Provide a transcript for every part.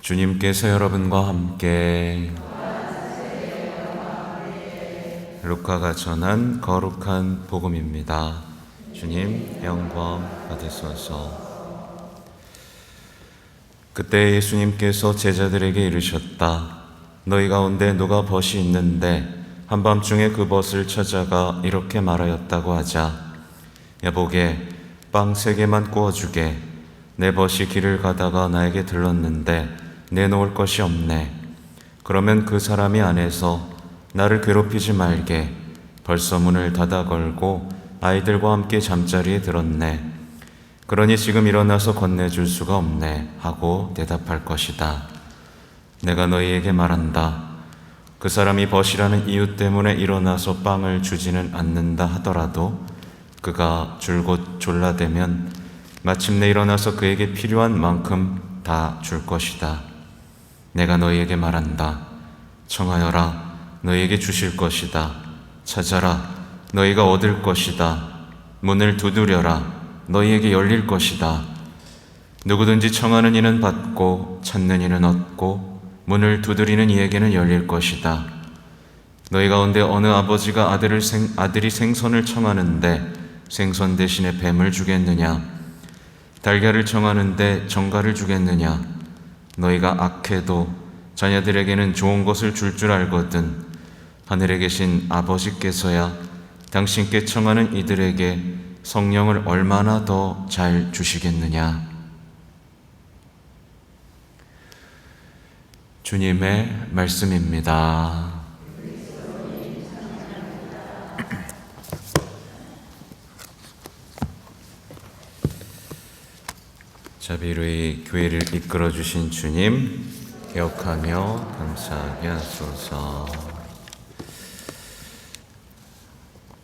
주님께서 여러분과 함께 루카가 전한 거룩한 복음입니다. 주님 영광 받으소서. 그때 예수님께서 제자들에게 이르셨다. 너희 가운데 누가 벗이 있는데 한밤중에 그 벗을 찾아가 이렇게 말하였다고 하자. 여보게 빵 3개만 구워주게. 내 벗이 길을 가다가 나에게 들렀는데 내놓을 것이 없네. 그러면 그 사람이 안에서 나를 괴롭히지 말게. 벌써 문을 닫아 걸고 아이들과 함께 잠자리에 들었네. 그러니 지금 일어나서 건네줄 수가 없네 하고 대답할 것이다. 내가 너희에게 말한다. 그 사람이 벗이라는 이유 때문에 일어나서 빵을 주지는 않는다 하더라도 그가 줄곧 졸라대면 마침내 일어나서 그에게 필요한 만큼 다 줄 것이다. 내가 너희에게 말한다. 청하여라, 너희에게 주실 것이다. 찾아라, 너희가 얻을 것이다. 문을 두드려라, 너희에게 열릴 것이다. 누구든지 청하는 이는 받고 찾는 이는 얻고 문을 두드리는 이에게는 열릴 것이다. 너희 가운데 어느 아버지가 아들이 생선을 청하는데 생선 대신에 뱀을 주겠느냐? 달걀을 청하는데 정갈을 주겠느냐? 너희가 악해도 자녀들에게는 좋은 것을 줄 알거든. 하늘에 계신 아버지께서야 당신께 청하는 이들에게 성령을 얼마나 더 잘 주시겠느냐? 주님의 말씀입니다. 자비로이 교회를 이끌어 주신 주님 기억하며 감사하게 하소서.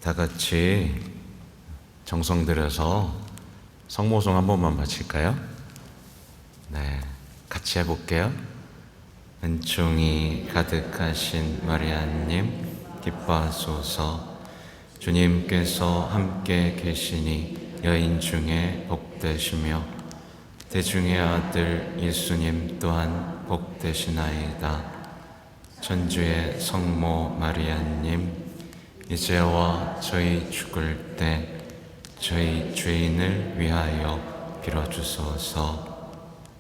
다 같이 정성 들여서 성모송 한 번만 바칠까요? 네, 같이 해볼게요. 은총이 가득하신 마리아님 기뻐하소서. 주님께서 함께 계시니 여인 중에 복되시며 대중의 아들 예수님 또한 복되시나이다. 천주의 성모 마리아님, 이제와 저희 죽을 때 저희 죄인을 위하여 빌어주소서.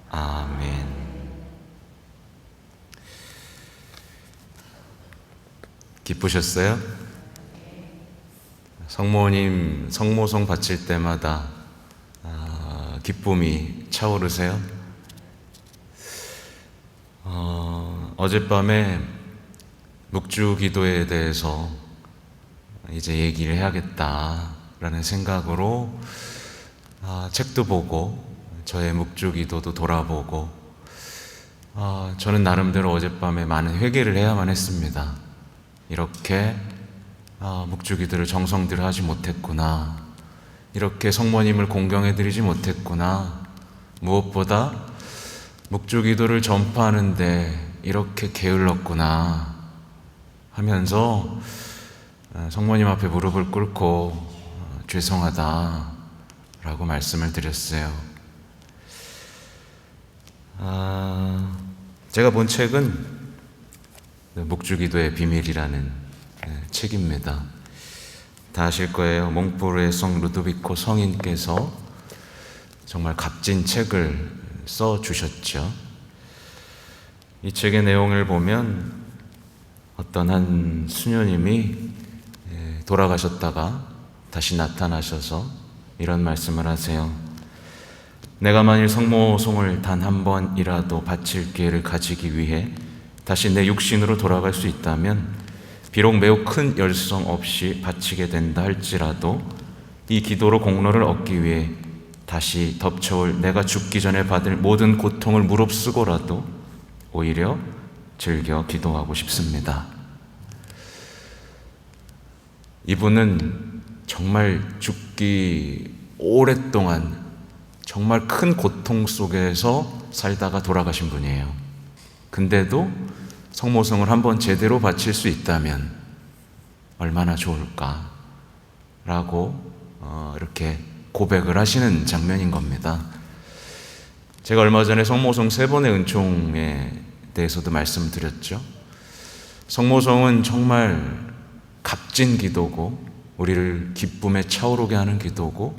아멘. 기쁘셨어요? 성모님 성모송 바칠 때마다 기쁨이 차오르세요? 어젯밤에 묵주 기도에 대해서 이제 얘기를 해야겠다라는 생각으로 책도 보고 저의 묵주 기도도 돌아보고 저는 나름대로 어젯밤에 많은 회개를 해야만 했습니다. 이렇게 묵주 기도를 정성 들여 하지 못했구나. 이렇게 성모님을 공경해드리지 못했구나. 무엇보다 묵주 기도를 전파하는데 이렇게 게을렀구나 하면서 성모님 앞에 무릎을 꿇고 죄송하다 라고 말씀을 드렸어요. 제가 본 책은 묵주 기도의 비밀이라는 책입니다. 다 아실 거예요. 몽포르의 성 루도비코 성인께서 정말 값진 책을 써주셨죠. 이 책의 내용을 보면 어떤 한 수녀님이 돌아가셨다가 다시 나타나셔서 이런 말씀을 하세요. 내가 만일 성모송을 단 한 번이라도 바칠 기회를 가지기 위해 다시 내 육신으로 돌아갈 수 있다면 비록 매우 큰 열성 없이 바치게 된다 할지라도 이 기도로 공로를 얻기 위해 다시 덮쳐올 내가 죽기 전에 받을 모든 고통을 무릅쓰고라도 오히려 즐겨 기도하고 싶습니다. 이분은 정말 죽기 오랫동안 정말 큰 고통 속에서 살다가 돌아가신 분이에요. 근데도 성모성을 한번 제대로 바칠 수 있다면 얼마나 좋을까 라고 이렇게 고백을 하시는 장면인 겁니다. 제가 얼마 전에 성모송 3번의 은총에 대해서도 말씀드렸죠. 성모송은 정말 값진 기도고 우리를 기쁨에 차오르게 하는 기도고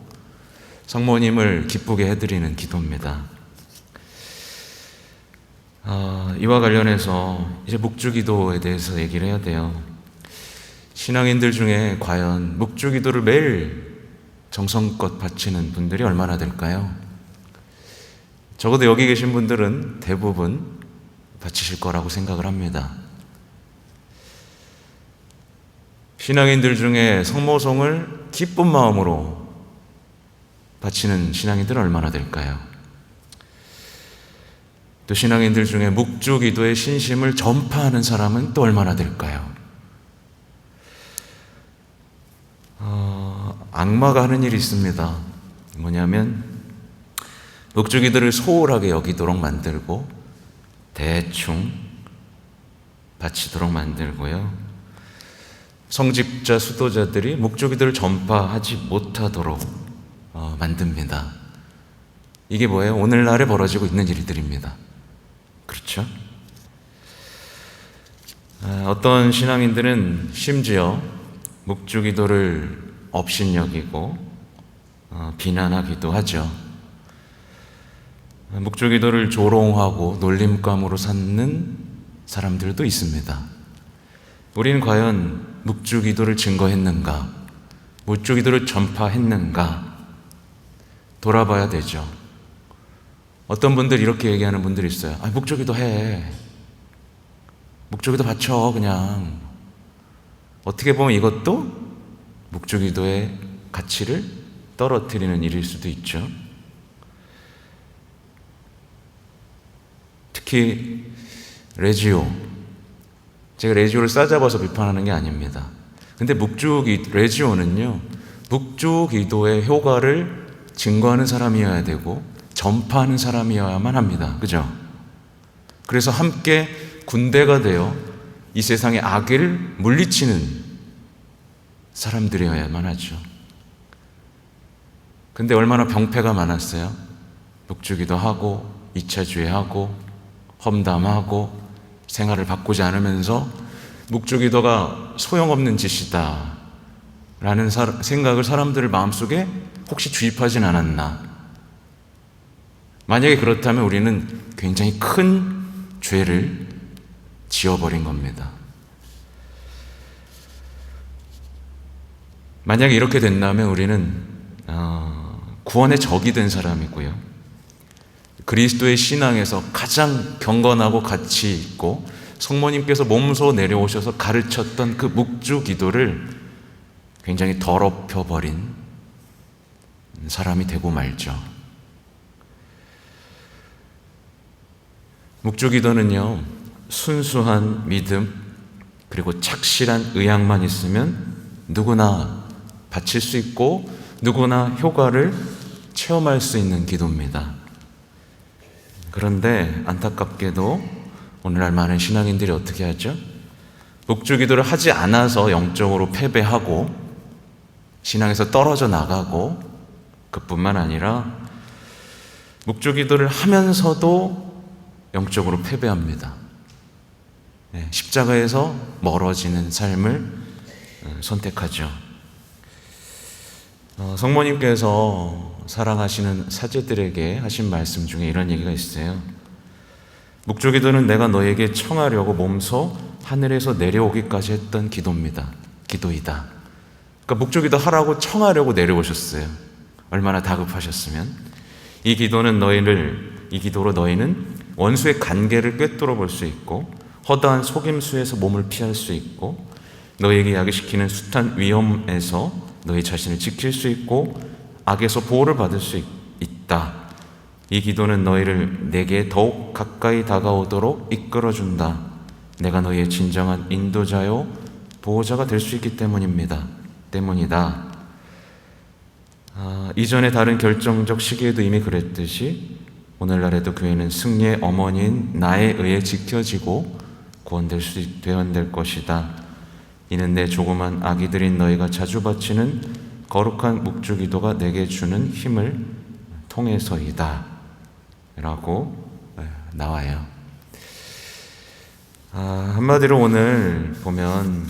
성모님을 기쁘게 해드리는 기도입니다. 이와 관련해서 이제 묵주기도에 대해서 얘기를 해야 돼요. 신앙인들 중에 과연 묵주기도를 매일 정성껏 바치는 분들이 얼마나 될까요? 적어도 여기 계신 분들은 대부분 바치실 거라고 생각을 합니다. 신앙인들 중에 성모송을 기쁜 마음으로 바치는 신앙인들은 얼마나 될까요? 또 신앙인들 중에 묵주기도의 신심을 전파하는 사람은 또 얼마나 될까요? 악마가 하는 일이 있습니다. 뭐냐면 묵주기도를 소홀하게 여기도록 만들고 대충 바치도록 만들고요. 성직자, 수도자들이 묵주기도를 전파하지 못하도록 만듭니다. 이게 뭐예요? 오늘날에 벌어지고 있는 일들입니다. 그렇죠? 어떤 신앙인들은 심지어 묵주기도를 업신여기고 비난하기도 하죠. 묵주기도를 조롱하고 놀림감으로 삼는 사람들도 있습니다. 우리는 과연 묵주기도를 증거했는가? 묵주기도를 전파했는가? 돌아봐야 되죠. 어떤 분들 이렇게 얘기하는 분들이 있어요. 묵주기도 해. 묵주기도 바쳐 그냥. 어떻게 보면 이것도 묵주기도의 가치를 떨어뜨리는 일일 수도 있죠. 특히 레지오. 제가 레지오를 싸잡아서 비판하는 게 아닙니다. 근데 레지오는요, 묵주기도의 효과를 증거하는 사람이어야 되고 전파하는 사람이어야만 합니다. 그죠? 그래서 함께 군대가 되어 이 세상의 악을 물리치는 사람들이어야만 하죠. 근데 얼마나 병폐가 많았어요? 묵주기도 하고 2차주의하고 험담하고 생활을 바꾸지 않으면서 묵주기도가 소용없는 짓이다 라는 생각을 사람들 마음속에 혹시 주입하진 않았나? 만약에 그렇다면 우리는 굉장히 큰 죄를 지어버린 겁니다. 만약에 이렇게 된다면 우리는 구원의 적이 된 사람이고요. 그리스도의 신앙에서 가장 경건하고 가치 있고 성모님께서 몸소 내려오셔서 가르쳤던 그 묵주기도를 굉장히 더럽혀버린 사람이 되고 말죠. 묵주기도는요, 순수한 믿음 그리고 착실한 의향만 있으면 누구나 바칠 수 있고 누구나 효과를 체험할 수 있는 기도입니다. 그런데 안타깝게도 오늘날 많은 신앙인들이 어떻게 하죠? 묵주기도를 하지 않아서 영적으로 패배하고 신앙에서 떨어져 나가고, 그뿐만 아니라 묵주기도를 하면서도 영적으로 패배합니다. 십자가에서 멀어지는 삶을 선택하죠. 성모님께서 사랑하시는 사제들에게 하신 말씀 중에 이런 얘기가 있어요. 묵주기도는 내가 너에게 청하려고 몸소 하늘에서 내려오기까지 했던 기도이다. 그러니까 묵주기도 하라고 청하려고 내려오셨어요. 얼마나 다급하셨으면. 이 기도로 너희는 원수의 간계를 꿰뚫어 볼 수 있고 허다한 속임수에서 몸을 피할 수 있고 너희에게 야기시키는 숱한 위험에서 너희 자신을 지킬 수 있고 악에서 보호를 받을 수 있다. 이 기도는 너희를 내게 더욱 가까이 다가오도록 이끌어준다. 내가 너희의 진정한 인도자요 보호자가 될 수 있기 때문이다. 이전의 다른 결정적 시기에도 이미 그랬듯이 오늘날에도 교회는 승리의 어머니인 나에 의해 지켜지고 구원될 것이다. 이는 내 조그만 아기들인 너희가 자주 바치는 거룩한 묵주기도가 내게 주는 힘을 통해서이다. 라고 나와요. 한마디로 오늘 보면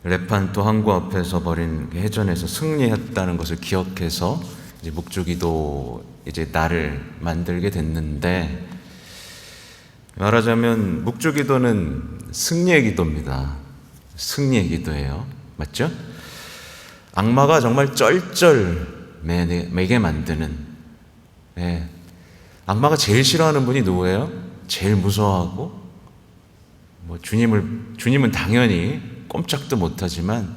레판토 항구 앞에서 벌인 해전에서 승리했다는 것을 기억해서 이제 묵주기도 이제 날을 만들게 됐는데, 말하자면 묵주기도는 승리의 기도입니다. 승리의 기도예요. 맞죠? 악마가 정말 쩔쩔매게 만드는, 악마가 제일 싫어하는 분이 누구예요? 제일 무서워하고, 주님은 당연히 꼼짝도 못하지만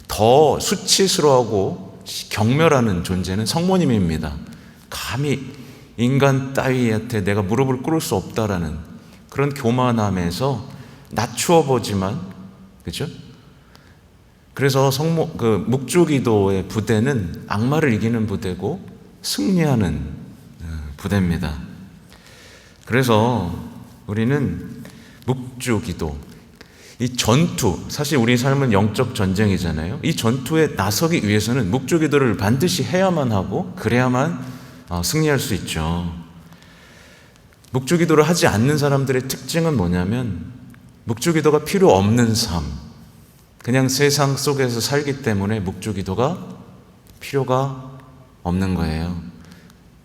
더 수치스러워하고 경멸하는 존재는 성모님입니다. 감히 인간 따위한테 내가 무릎을 꿇을 수 없다라는 그런 교만함에서 낮추어 보지만, 그죠? 그래서 묵주기도의 부대는 악마를 이기는 부대고 승리하는 부대입니다. 그래서 우리는 묵주기도, 이 전투, 사실 우리 삶은 영적 전쟁이잖아요. 이 전투에 나서기 위해서는 묵주기도를 반드시 해야만 하고 그래야만 승리할 수 있죠. 묵주기도를 하지 않는 사람들의 특징은 뭐냐면 묵주기도가 필요 없는 삶, 그냥 세상 속에서 살기 때문에 묵주기도가 필요가 없는 거예요.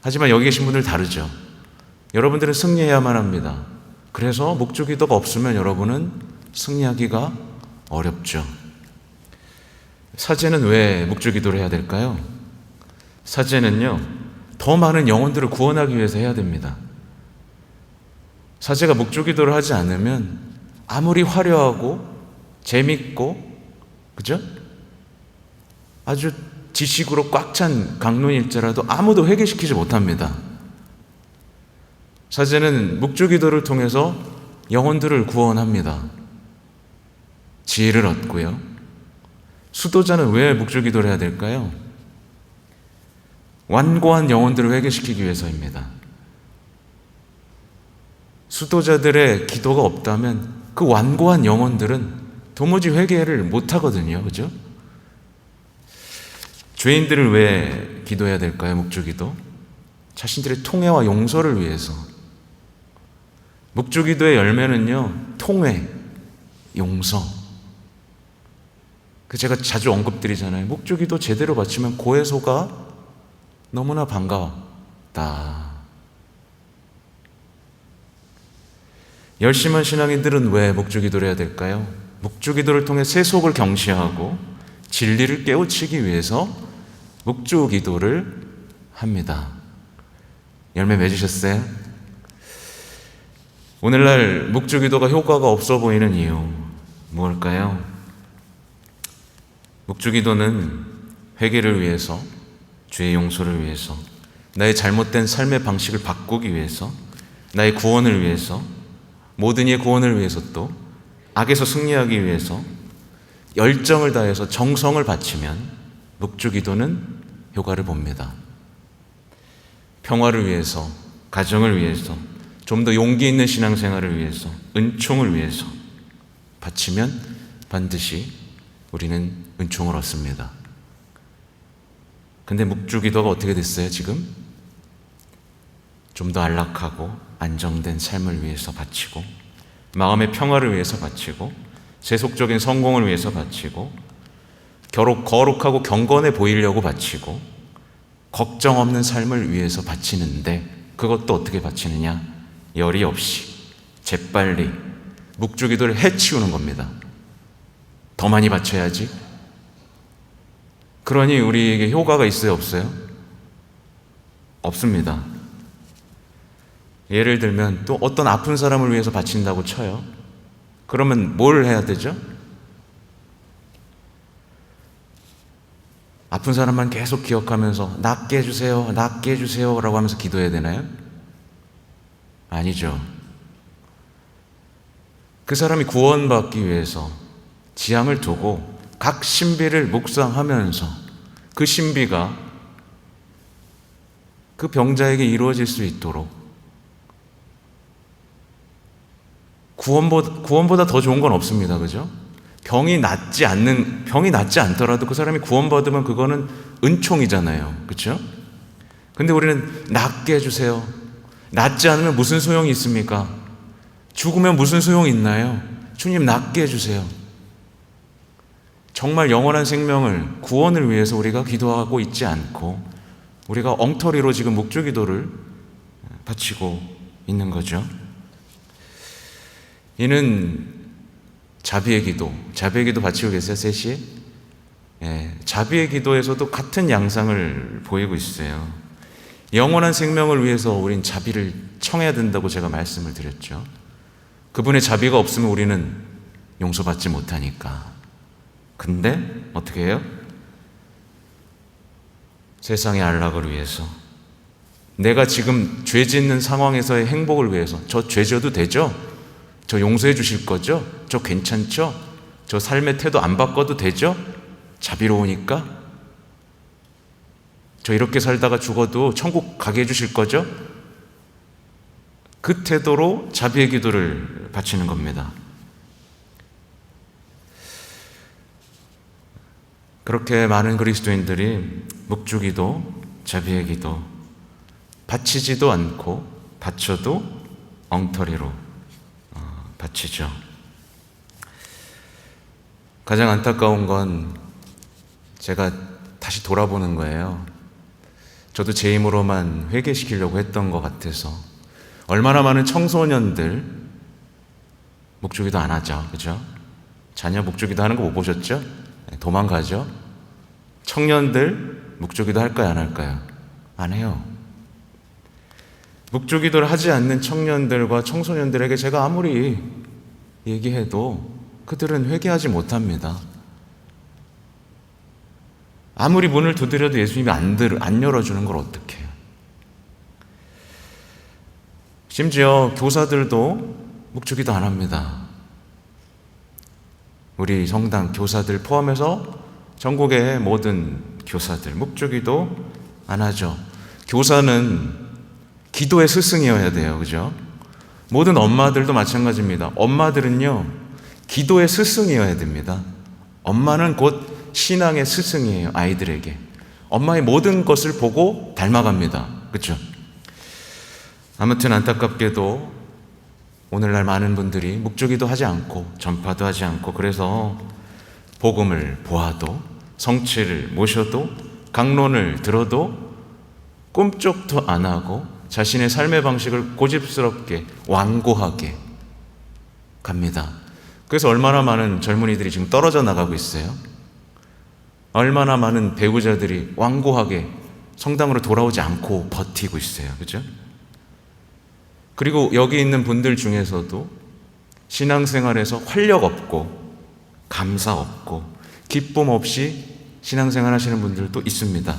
하지만 여기 계신 분들 다르죠. 여러분들은 승리해야만 합니다. 그래서 묵주기도가 없으면 여러분은 승리하기가 어렵죠. 사제는 왜 묵주기도를 해야 될까요? 사제는요, 더 많은 영혼들을 구원하기 위해서 해야 됩니다. 사제가 묵주기도를 하지 않으면 아무리 화려하고 재밌고, 그죠? 아주 지식으로 꽉 찬 강론일지라도 아무도 회개시키지 못합니다. 사제는 묵주기도를 통해서 영혼들을 구원합니다. 지혜를 얻고요. 수도자는 왜 묵주기도를 해야 될까요? 완고한 영혼들을 회개시키기 위해서입니다. 수도자들의 기도가 없다면 그 완고한 영혼들은 도무지 회개를 못하거든요. 그죠? 죄인들을 왜 기도해야 될까요? 묵주기도? 자신들의 통회와 용서를 위해서. 묵주기도의 열매는요, 통회, 용서. 제가 자주 언급드리잖아요. 묵주기도 제대로 바치면 고해소가 너무나 반가웠다. 열심한 신앙인들은 왜 묵주기도를 해야 될까요? 묵주기도를 통해 세속을 경시하고 진리를 깨우치기 위해서 묵주기도를 합니다. 열매 맺으셨어요? 오늘날 묵주기도가 효과가 없어 보이는 이유 무엇일까요? 묵주기도는 회개를 위해서, 죄의 용서를 위해서, 나의 잘못된 삶의 방식을 바꾸기 위해서, 나의 구원을 위해서, 모든 이의 구원을 위해서, 또 악에서 승리하기 위해서 열정을 다해서 정성을 바치면 묵주기도는 효과를 봅니다. 평화를 위해서, 가정을 위해서, 좀 더 용기 있는 신앙생활을 위해서, 은총을 위해서 바치면 반드시 우리는 은총을 얻습니다. 근데 묵주기도가 어떻게 됐어요, 지금? 좀 더 안락하고 안정된 삶을 위해서 바치고, 마음의 평화를 위해서 바치고, 세속적인 성공을 위해서 바치고, 거룩하고 경건해 보이려고 바치고, 걱정 없는 삶을 위해서 바치는데, 그것도 어떻게 바치느냐? 열의 없이 재빨리 묵주기도를 해치우는 겁니다. 더 많이 바쳐야지. 그러니 우리에게 효과가 있어요, 없어요? 없습니다. 예를 들면 또 어떤 아픈 사람을 위해서 바친다고 쳐요. 그러면 뭘 해야 되죠? 아픈 사람만 계속 기억하면서 낫게 해주세요, 낫게 해주세요 라고 하면서 기도해야 되나요? 아니죠. 그 사람이 구원받기 위해서 지향을 두고 각 신비를 묵상하면서 그 신비가 그 병자에게 이루어질 수 있도록, 구원보다 더 좋은 건 없습니다. 그죠? 병이 낫지 않더라도 그 사람이 구원받으면 그거는 은총이잖아요. 그렇죠? 근데 우리는 낫게 해주세요, 낫지 않으면 무슨 소용이 있습니까? 죽으면 무슨 소용이 있나요? 주님 낫게 해주세요. 정말 영원한 생명을, 구원을 위해서 우리가 기도하고 있지 않고 우리가 엉터리로 지금 묵주기도를 바치고 있는 거죠. 이는 자비의 기도 바치고 계세요, 셋이? 자비의 기도에서도 같은 양상을 보이고 있어요. 영원한 생명을 위해서 우린 자비를 청해야 된다고 제가 말씀을 드렸죠. 그분의 자비가 없으면 우리는 용서받지 못하니까. 근데 어떻게 해요? 세상의 안락을 위해서, 내가 지금 죄 짓는 상황에서의 행복을 위해서, 저 죄 져도 되죠? 저 용서해 주실 거죠? 저 괜찮죠? 저 삶의 태도 안 바꿔도 되죠? 자비로우니까? 저 이렇게 살다가 죽어도 천국 가게 해주실 거죠? 그 태도로 자비의 기도를 바치는 겁니다. 그렇게 많은 그리스도인들이 묵주기도, 자비의 기도 바치지도 않고 바쳐도 엉터리로 바치죠. 가장 안타까운 건 제가 다시 돌아보는 거예요. 저도 제 힘으로만 회개시키려고 했던 것 같아서 얼마나 많은 청소년들 묵주기도 안 하죠. 그죠? 자녀 묵주기도 하는 거 못 보셨죠? 도망가죠? 청년들 묵주기도 할까요? 안 할까요? 안 해요. 묵주기도를 하지 않는 청년들과 청소년들에게 제가 아무리 얘기해도 그들은 회개하지 못합니다. 아무리 문을 두드려도 예수님이 안 열어주는 걸 어떡해요? 심지어 교사들도 묵주기도 안 합니다. 우리 성당 교사들 포함해서 전국의 모든 교사들 묵주기도 안 하죠. 교사는 기도의 스승이어야 돼요. 그죠? 모든 엄마들도 마찬가지입니다. 엄마들은요, 기도의 스승이어야 됩니다. 엄마는 곧 신앙의 스승이에요. 아이들에게 엄마의 모든 것을 보고 닮아갑니다. 그렇죠? 아무튼 안타깝게도 오늘날 많은 분들이 묵주기도 하지 않고 전파도 하지 않고, 그래서 복음을 보아도, 성취를 모셔도, 강론을 들어도 꿈쩍도 안 하고 자신의 삶의 방식을 고집스럽게 완고하게 갑니다. 그래서 얼마나 많은 젊은이들이 지금 떨어져 나가고 있어요. 얼마나 많은 배우자들이 완고하게 성당으로 돌아오지 않고 버티고 있어요. 그죠? 그리고 여기 있는 분들 중에서도 신앙생활에서 활력 없고 감사 없고 기쁨 없이 신앙생활 하시는 분들도 있습니다.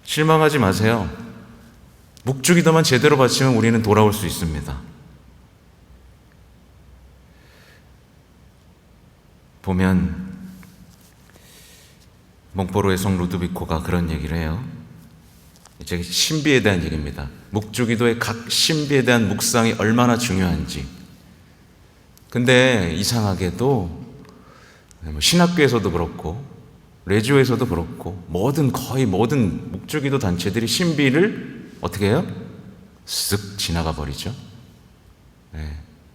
실망하지 마세요. 묵주기도만 제대로 바치면 우리는 돌아올 수 있습니다. 보면 몽포로의 성 루드비코가 그런 얘기를 해요. 이제 신비에 대한 얘기입니다. 묵주기도의 각 신비에 대한 묵상이 얼마나 중요한지. 근데 이상하게도 신학교에서도 그렇고 레지오에서도 그렇고 거의 모든 묵주기도 단체들이 신비를 어떻게 해요? 쓱 지나가 버리죠.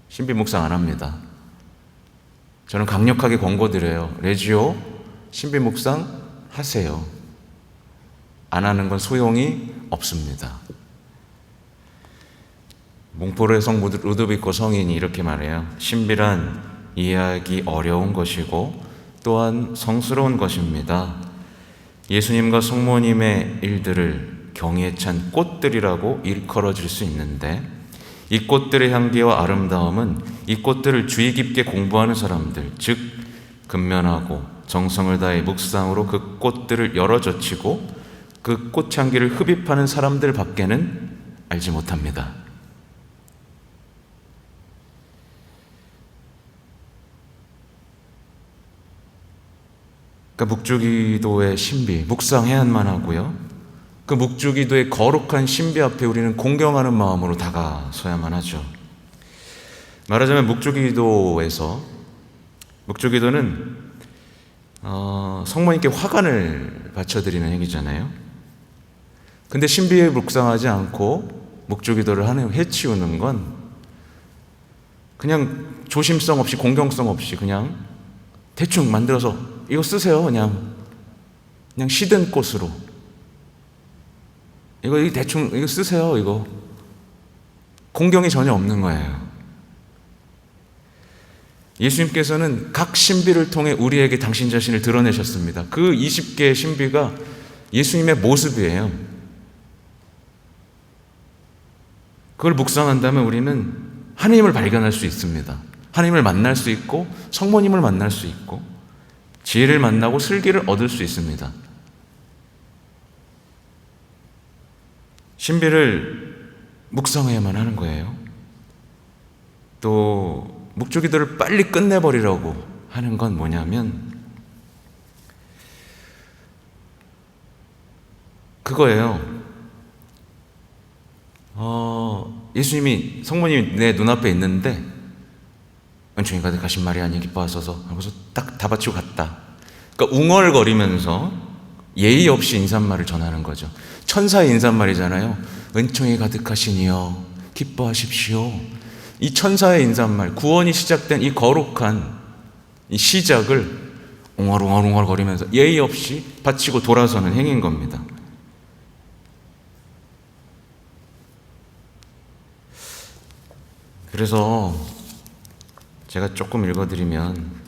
신비 묵상 안 합니다. 저는 강력하게 권고드려요. 레지오 신비 묵상 하세요. 안 하는 건 소용이 없습니다. 몽포르의 성 루드비코 성인이 이렇게 말해요. 신비란 이해하기 어려운 것이고 또한 성스러운 것입니다. 예수님과 성모님의 일들을 경의에 찬 꽃들이라고 일컬어질 수 있는데, 이 꽃들의 향기와 아름다움은 이 꽃들을 주의 깊게 공부하는 사람들, 즉 근면하고 정성을 다해 묵상으로 그 꽃들을 열어젖히고 그 꽃향기를 흡입하는 사람들 밖에는 알지 못합니다. 그러니까 묵주기도의 신비, 묵상해야만 하고요. 그 묵주기도의 거룩한 신비 앞에 우리는 공경하는 마음으로 다가서야만 하죠. 말하자면 묵주기도는 성모님께 화관을 바쳐드리는 행위잖아요. 근데 신비에 묵상하지 않고 묵주기도를 하는 해치우는 건 그냥 조심성 없이 공경성 없이 그냥 대충 만들어서 이거 쓰세요. 그냥 시든 꽃으로 이거 대충 이거 쓰세요. 이거 공경이 전혀 없는 거예요. 예수님께서는 각 신비를 통해 우리에게 당신 자신을 드러내셨습니다. 그 20개의 신비가 예수님의 모습이에요. 그걸 묵상한다면 우리는 하나님을 발견할 수 있습니다. 하나님을 만날 수 있고 성모님을 만날 수 있고 지혜를 만나고 슬기를 얻을 수 있습니다. 신비를 묵상해야만 하는 거예요. 또 묵주기도를 빨리 끝내버리려고 하는 건 뭐냐면 그거예요. 예수님이 성모님이 내 눈앞에 있는데 은총이 가득하신 마리아님 기뻐하소서 하고서 딱 다 바치고 갔다. 그러니까 웅얼거리면서 예의 없이 인사말을 전하는 거죠. 천사의 인사말이잖아요. 은총이 가득하시니여 기뻐하십시오. 이 천사의 인사말, 구원이 시작된 이 거룩한 이 시작을 웅얼웅얼 거리면서 예의 없이 바치고 돌아서는 행위인 겁니다. 그래서 제가 조금 읽어드리면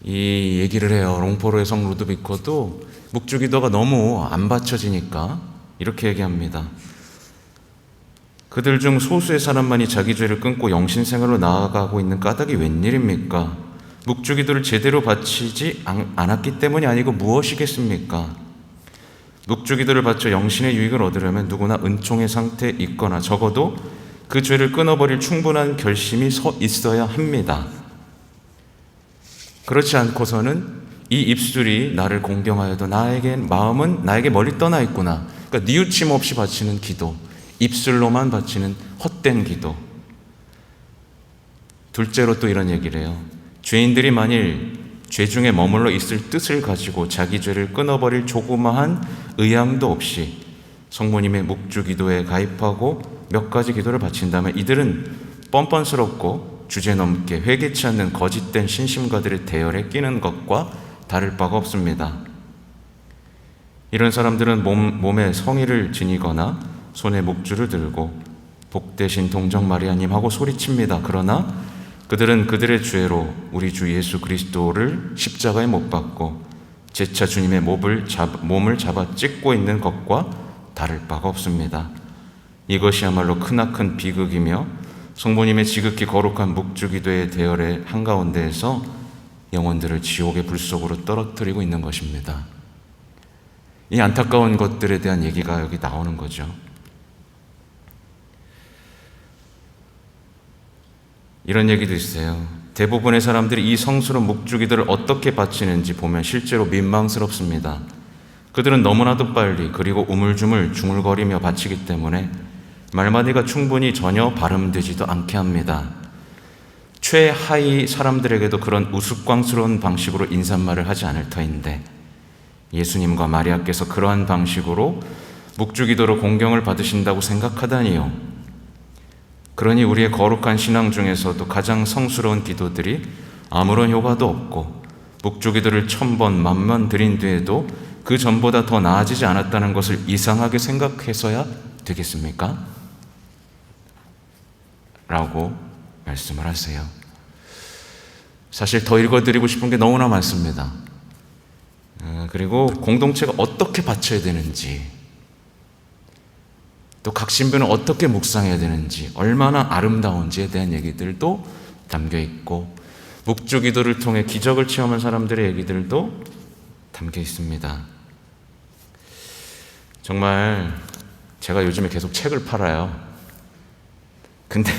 이 얘기를 해요. 롱포로의 성 루드비코도 묵주기도가 너무 안 받쳐지니까 이렇게 얘기합니다. 그들 중 소수의 사람만이 자기 죄를 끊고 영신생활로 나아가고 있는 까닭이 웬일입니까? 묵주기도를 제대로 바치지 않았기 때문이 아니고 무엇이겠습니까? 묵주기도를 바쳐 영신의 유익을 얻으려면 누구나 은총의 상태에 있거나 적어도 그 죄를 끊어버릴 충분한 결심이 서 있어야 합니다. 그렇지 않고서는 이 입술이 나를 공경하여도 마음은 나에게 멀리 떠나 있구나. 그러니까 뉘우침 없이 바치는 기도, 입술로만 바치는 헛된 기도. 둘째로 또 이런 얘기를 해요. 죄인들이 만일 죄 중에 머물러 있을 뜻을 가지고 자기 죄를 끊어버릴 조그마한 의향도 없이 성모님의 묵주기도에 가입하고 몇 가지 기도를 바친다면 이들은 뻔뻔스럽고 주제넘게 회개치 않는 거짓된 신심가들의 대열에 끼는 것과 다를 바가 없습니다. 이런 사람들은 몸에 성의를 지니거나 손에 묵주를 들고 복되신 동정 마리아님 하고 소리칩니다. 그러나 그들은 그들의 죄로 우리 주 예수 그리스도를 십자가에 못 박고 재차 주님의 몸을 잡아 찢고 있는 것과 다를 바가 없습니다. 이것이야말로 크나큰 비극이며 성모님의 지극히 거룩한 묵주기도의 대열의 한가운데에서 영혼들을 지옥의 불 속으로 떨어뜨리고 있는 것입니다. 이 안타까운 것들에 대한 얘기가 여기 나오는 거죠. 이런 얘기도 있어요. 대부분의 사람들이 이 성스러운 묵주기도를 어떻게 바치는지 보면 실제로 민망스럽습니다. 그들은 너무나도 빨리 그리고 우물쭈물 중얼거리며 바치기 때문에 말마디가 충분히 전혀 발음되지도 않게 합니다. 최하위 사람들에게도 그런 우스꽝스러운 방식으로 인사말을 하지 않을 터인데 예수님과 마리아께서 그러한 방식으로 묵주기도로 공경을 받으신다고 생각하다니요. 그러니 우리의 거룩한 신앙 중에서도 가장 성스러운 기도들이 아무런 효과도 없고 묵주기도를 1000번, 10,000번 드린 뒤에도 그 전보다 더 나아지지 않았다는 것을 이상하게 생각해서야 되겠습니까? 라고 말씀을 하세요. 사실 더 읽어드리고 싶은 게 너무나 많습니다. 그리고 공동체가 어떻게 바쳐야 되는지, 또 각 신부는 어떻게 묵상해야 되는지, 얼마나 아름다운지에 대한 얘기들도 담겨 있고 묵주기도를 통해 기적을 체험한 사람들의 얘기들도 담겨 있습니다. 정말 제가 요즘에 계속 책을 팔아요. 근데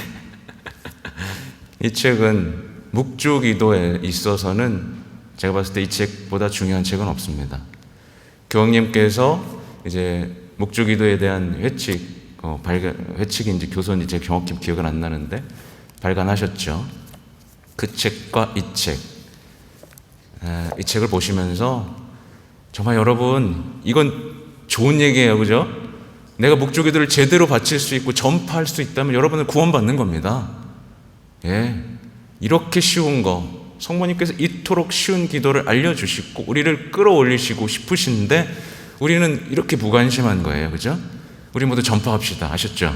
이 책은 묵주기도에 있어서는 제가 봤을 때 이 책보다 중요한 책은 없습니다. 교황님께서 이제 묵주기도에 대한 회칙인지 교선인지 정확히 기억은 안 나는데 발간하셨죠. 그 책과 이 책을 보시면서 정말 여러분 이건 좋은 얘기예요, 그죠? 내가 목조기도를 제대로 바칠 수 있고 전파할 수 있다면 여러분은 구원받는 겁니다. 예, 이렇게 쉬운 거, 성모님께서 이토록 쉬운 기도를 알려주시고 우리를 끌어올리시고 싶으신데 우리는 이렇게 무관심한 거예요. 그죠? 우리 모두 전파합시다. 아셨죠?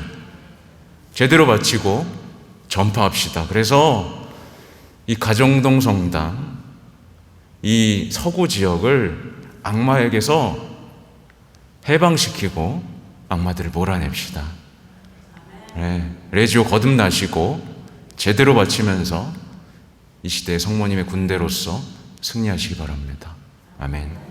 제대로 바치고 전파합시다. 그래서 이 가정동 성당, 이 서구 지역을 악마에게서 해방시키고 악마들을 몰아냅시다. 네, 레지오 거듭나시고 제대로 바치면서 이 시대의 성모님의 군대로서 승리하시기 바랍니다. 아멘.